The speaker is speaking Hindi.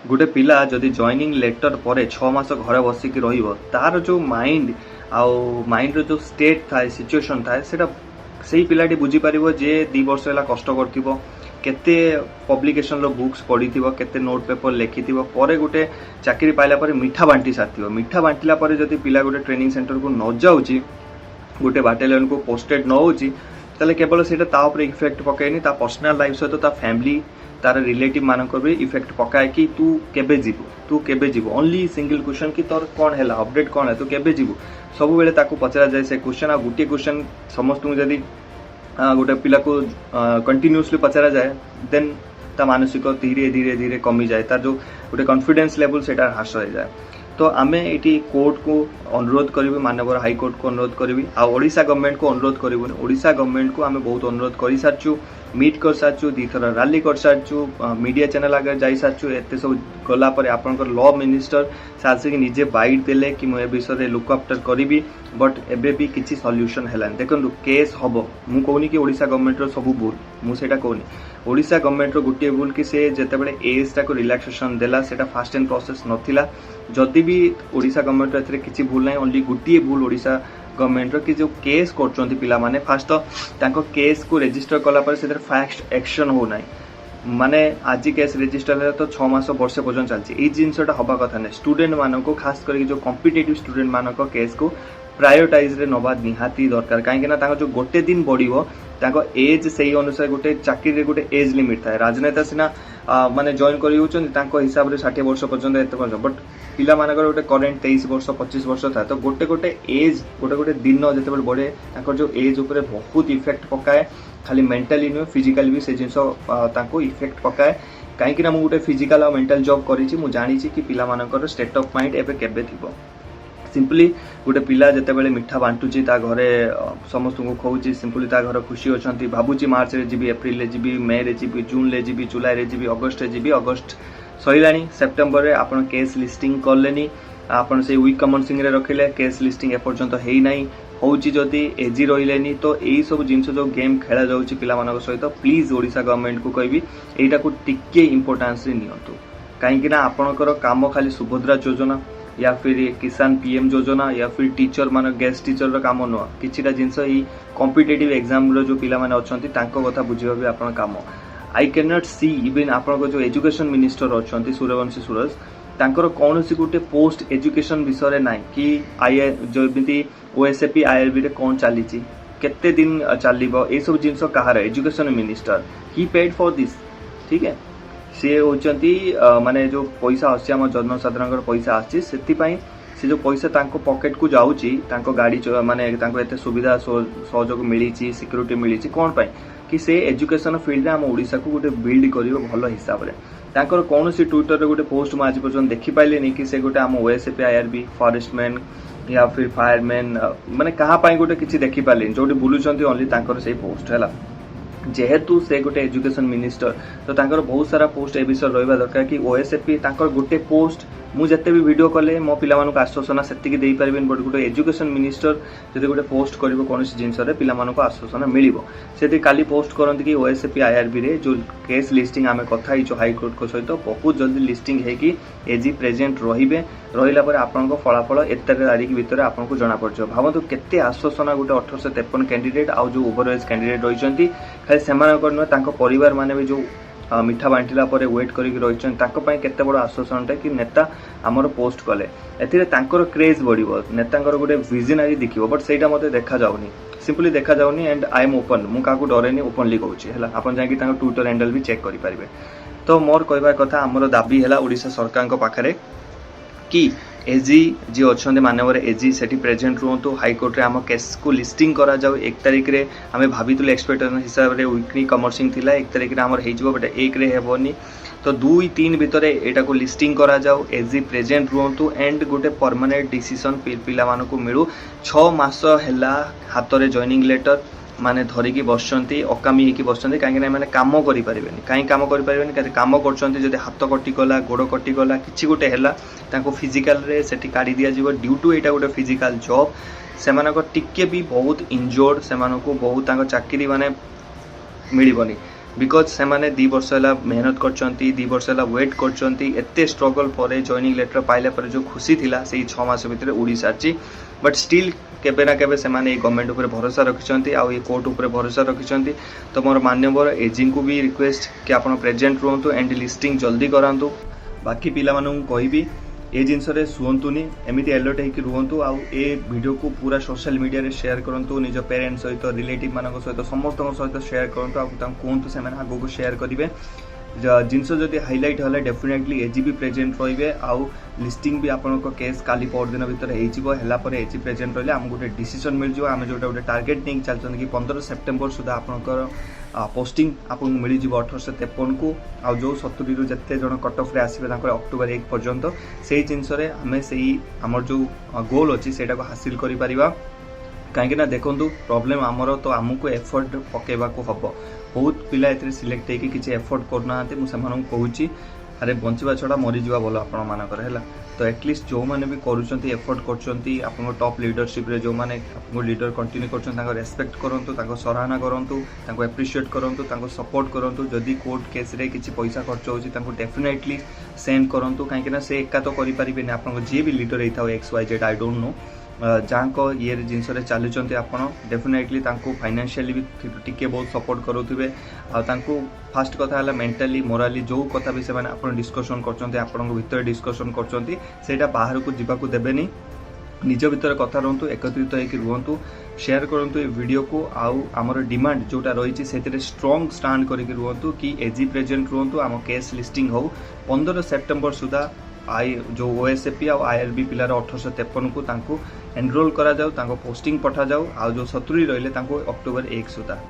गोटे पिला जदि जॉइनिंग लेटर पर 6 मास घर बसिक तार जो माइंड आउ माइंड जो स्टेट थाए सिचुएशन थाए सेटा सेही पिलाटी बुझी पारिबो जे 2 वर्ष होला कष्ट करथिबो केते पब्लिकेशन रो बुक्स पढ़िथिबो केते नोट पेपर लेखिथिबो परे गोटे चाकरी पाइला परे मिठा बांटी सारथिबो मिठा बांटिला परे जदि पिला गोटे ट्रेनिंग सेंटर को न जाउची गोटे बाटालियन को पोस्टेड न होची ताले केवल सेटा ता ऊपर इफेक्ट पकाएनी ता पर्सनल लाइफ सहित ता फैमिली तार रिलेटिव मानक भी इफेक्ट पकाए कि तू केबे जीवु ओनली सिंगल क्वेश्चन कि तोर कौन है अपडेट कौन है तू केबे जीवु सब बेले ताकू पचरा जाए से क्वेश्चन आ गोटे क्वेश्चन समस्त जदि गोटे पिला को कंटिन्यूअसली पचरा जाए देन ता मानसिक धीरे धीरे धीरे कमी जाए तार जो गोटे कॉन्फिडेंस लेवल सेटा ह्रास हो जाए तो आमे एटी कोर्ट को अनुरोध करी मानवर हाईकोर्ट को अनुरोध करी आ ओडिशा गवर्नमेंट को अनुरोध करूँ ओडिशा गवर्नमेंट को आमे बहुत अनुरोध कर सारचु मीट कर सारचु दी थर रैली कर सारचु मीडिया चैनल आगे जाई सारचु एते सब गला पर आपनकर लॉ मिनिस्टर सासिक निजे बाइट देले कि मु ए विषय रे लुक आफ्टर करिवि बट एबे भी किछि सॉल्यूशन हेलान देखन केस हबो मु कहूनी कि ओडिशा गवर्नमेंट रो सब भूल मु सेटा कहूनी ओडिशा गवर्नमेंट रो गुटिए भूल कि से जेते बेले एज टा को रिलैक्सेशन देला सेटा फास्ट एंड प्रोसेस नथिला जदि भी ओडिशा गवर्नमेंट एथरे किछि भूल नै ओनली गुटिए भूल ओडिशा गवर्नमेंट कि जो केस करछंती पिला माने फास्ट तांको केस को रजिस्टर कला पर सेतर फास्ट एक्शन हो नै माने आज केस रजिस्टर है तो 6 मास वर्ष पर्यंत चलछि ए जिंसटा हबा कथा नै स्टूडेंट मानको खास करके जो कॉम्पिटिटिव स्टूडेंट मानको केस को प्रायोरिटाइज रे नबा निहाती दरकार काहे ना तांको जो गोटे दिन बढ़िबो तांको एज सही अनुसार गोटे चाकरी रे गोटे एज लिमिट थाए राजनेता सिना माने जॉइन करि होचन तांको हिसाब रे 60 वर्ष पर्यंत एते पर्यंत बट पिला मानकर गोटे करेंट 23 वर्ष 25 वर्ष था तो गोटे गोटे एज गोटे गोटे दिन जते बेले बढ़े तांको जो एज ऊपर बहुत इफेक्ट पकाए खाली मेंटली नुहे फिजिकल भी से जिनस तांको इफेक्ट पकाए कहीं मु गोटे फिजिकल और मेंटल जॉब करिछि मु जानि कि पिला मानकर स्टेट ऑफ माइंड एबे केबे थिबो सिंपली गोटे पिला जिते बड़े मिठा बांटुची ता घरे समस्त को खोची सिंपली ता घर खुशी अच्छी भावुची मार्च रे जीबी एप्रिल रे जीबी मे रे जीबी जून रे जीबी जुलाई रे जीबी अगस्त रे जीबी अगस्त सैलानी सेप्टेम्बर रे आपण केस लिस्टिंग करलेनी आपण से वीक कमेंसिंग रे रखिले केस लिस्टिंग एपर्यंत हेई नाही होउची जदि एजी रहिलेनी तो एई सब जिंस जो गेम खेला जाउची पिला मानक सहित प्लीज ओडिशा गवर्नमेंट को कहबी एटा को टिके इंपोर्टेंस रे नियंतु काहेकि ना आपणकर काम खाली सुभद्रा योजना या फिर किसान पीएम योजना या फिर टीचर मान गेस्ट टीचर रो काम नुह किछिटा जिंस ई कॉम्पिटिटिव एग्जाम रो जो पिला माने अछंती तांको कथा बुझिबा भी आपण काम I can not see even आपण जो एजुकेशन मिनिस्टर अछंती सूर्यवंशी सूरज तांकर कौनसी गोटे पोस्ट एजुकेशन विषय ना कि आई जमिति ओएसएपी आईआरबी रे कोन चली केते दिन चलिबो ए सब जिंस कहार education minister he paid for this ठीक है सी होचंती माने जो पैसा आसी आम जनसाधारण पैसा आसी से जो पैसा तांको पॉकेट को जाउची तांको गाड़ी माने तांको एते सुविधा सहयोग मिली सिक्योरिटी मिली कौन पाई कि से एजुकेशन फील्ड आम ओडिशा को गोटे बिल्ड करियो भलो हिसाब रे तांकर कौनसी ट्विटर रे गोटे पोस्ट म आज पर्यंत देखि पाइले नहीं कि से गोटे आम ओएसएपी आईआरबी फॉरेस्टमैन या फिर फायरमैन माने कहा पाई गोटे किछि देखि पाइले जोटी बुलुचंती ओनली तांकर से पोस्ट हैला जेहेतु से गोटे एजुकेशन मिनिस्टर तो तांकर बहुत सारा पोस्ट ए विषय रहा दरकार कि ओएसएपी तांकर गोटे पोस्ट मु जते भी वीडियो कले मो पिला मानक आश्वासन सेतिकी देई परिबिन बट गोटे एजुकेशन मिनिस्टर जदि गोटे पोस्ट करिवो कोनोसी जिंस रे पिला मानक आश्वासन मिलिबो सेति काली पोस्ट करंती कि ओएसएपी आईआरबी रे जो केस लिस्टिंग आमे कथा हिचो हाई कोर्ट को सहित बहुत जल्दी लिस्टिंग हे कि एजी प्रेजेंट रहिबे रहिला परे आपनको फलाफल 1 तारीख भितर आपनको जणा पड़जो भाबंतु केते आश्वासन गोटे 1853 कैंडिडेट आ जो ओवरऑल कैंडिडेट रहिचंती खाली सेमानकर न तांको परिवार माने भी जो मिठा बांटिला परे वेट करिक रहिचन ताको पय केते बड़ आश्वासनटा कि नेता हमर पोस्ट कले एथिरे तांकर क्रेज बढ़िबो नेतांकर गोटे विजनरी देखिबो बट सेटा मते देखा जाउनी सिंपली देखा जाउनी एंड आई एम ओपन मु काकू डरेनी ओपनली कहूची हैला आपन जाकी तांको ट्विटर हैंडल भी चेक करि परिबे तो मोर कहबा कथा हमर दाबी हैला ओडिशा सरकार को पाखरे कि एजी जी अच्छा मानवर एजी से प्रेजेंट रुहतु हाईकोर्ट रे आम केस को लिस्टिंग करा जाऊ 1 तारीख रे आमे भाबितु एक्सपेक्टेशन हिसाब रे वीकली कमर्सिंग थिला 1 तारीख रे हमर हेजबो बट 1 रे हेबोनी तो 2-3 भितर एटा को लिस्टिंग करा जाऊ एजी प्रेजेंट रुहतु एंड गोटे परमानेंट डिसीजन पिला मानको मिलू 6 मास हैला हाथ रे जॉइनिंग लेटर माने धरिकी बसचंती अकामी हेकी बसचंती काहे माने काम करि परिबेनी काहे काम करि परिबेनी काहे काम करचंती जदि हाथ कटि गला गोड़ कटि गला किछि गोटे हैला ताको फिजिकल रे सेठी काढी दिया जीवो ड्यू टू एटा गोटे फिजिकल जॉब सेमानको टिके भी बहुत इंजोर्ड सेमानको बहुत ताको चाकरी माने मिलिबनी बिकज से माने 2 वर्ष है मेहनत करचंती 2 वर्ष है वेट करचंती एते स्ट्रगल पर जॉइनिंग लेटर पाइला पर जो खुशी थिला से 6 मास भितर उड़ी सारी बट स्टिल केबे ना केबे से माने गवर्नमेंट ऊपर भरोसा रखिचंती आ ये कोर्ट ऊपर भरोसा रखिचंती तो मोर मान्यवर एजी को भी रिक्वेस्ट कि आप प्रेजेंट रुहतु एंड लिस्टिंग जल्दी करातु बाकी पिला मानू कहबी ए जिनस शुंतुनि एमती अलर्ट होकर रुहतु आउ ए वीडियो को पूरा सोशल मीडिया रे शेयर करूँ निज पेरेंट्स सहित रिलेटिव मान सहित समस्त सहित शेयर करूँ कहतु से आगे को शेयर करेंगे जिनस जदि हाइलाइट है डेफिनेटली एजी भी प्रेजेंट रे आउ लिस्टिंग भी आपण केस काली परदिन भितर होगापर एजी प्रेजेंट रही आम गोटे डिसीजन मिल जाए आम जो गोटे टार्गेट नहीं चलते कि 15 सेप्टेम्बर सुधा आपंकर पोस्टिंग आपको मिल 1853 को आउ जो 70 रु जिते जन कट अफ आसवे अक्टोबर 1 पर्यंत से जिनस आम से आमर जो गोल अच्छी से हासिल कर कहीं देखो प्रॉब्लम आमर तो आमको एफर्ट पकेबा को हम बहुत पिला ए सिलेक्ट होगी किसी एफर्ट करना मुझे कहूँ अरे बंचवा छड़ा मरीजा भल आपण मानकर है तो एटलिस्ट जो मैंने भी करुँच एफर्ट कर टॉप लीडरशिप रे जो मैंने आपको लीडर कंटिन्यू कर रेस्पेक्ट करूँ सराहना करूँ एप्रिशिएट करूँ सपोर्ट करूँ जदि कोर्ट केस रे किसी पैसा खर्च हो डेफिनेटली सेंड करूँ कहीं से एका तो करें आप जी भी लीडर होता है XYZ आई डोंट नो जहाँ ये जिनस चलुँच आप डेफिनेटली फाइनेंशियली भी टिके बहुत सपोर्ट करुवे फास्ट कथा है मेंटली मोराली जो कथा भी से डिस्कसन कर डिस्कसन कर बाहर को जीवाक देवेनि निज भीतर कथा रुहतु एकत्रित होकर रुहतु शेयर करूँ ये वीडियो को आउ आमर डिमांड जोटा रही से स्ट्रॉन्ग स्टांड करके रुहतु कि एजी प्रेजेंट रुहतु आम केस लिस्टिंग हो 15 सेप्टेम्बर सुधा जो OSAP आ IRB पिलार 1853 को एनरोल करा जाऊ पोस्टिंग पठा जाऊ आ जो 70 रहिले अक्टोबर 1 सुधा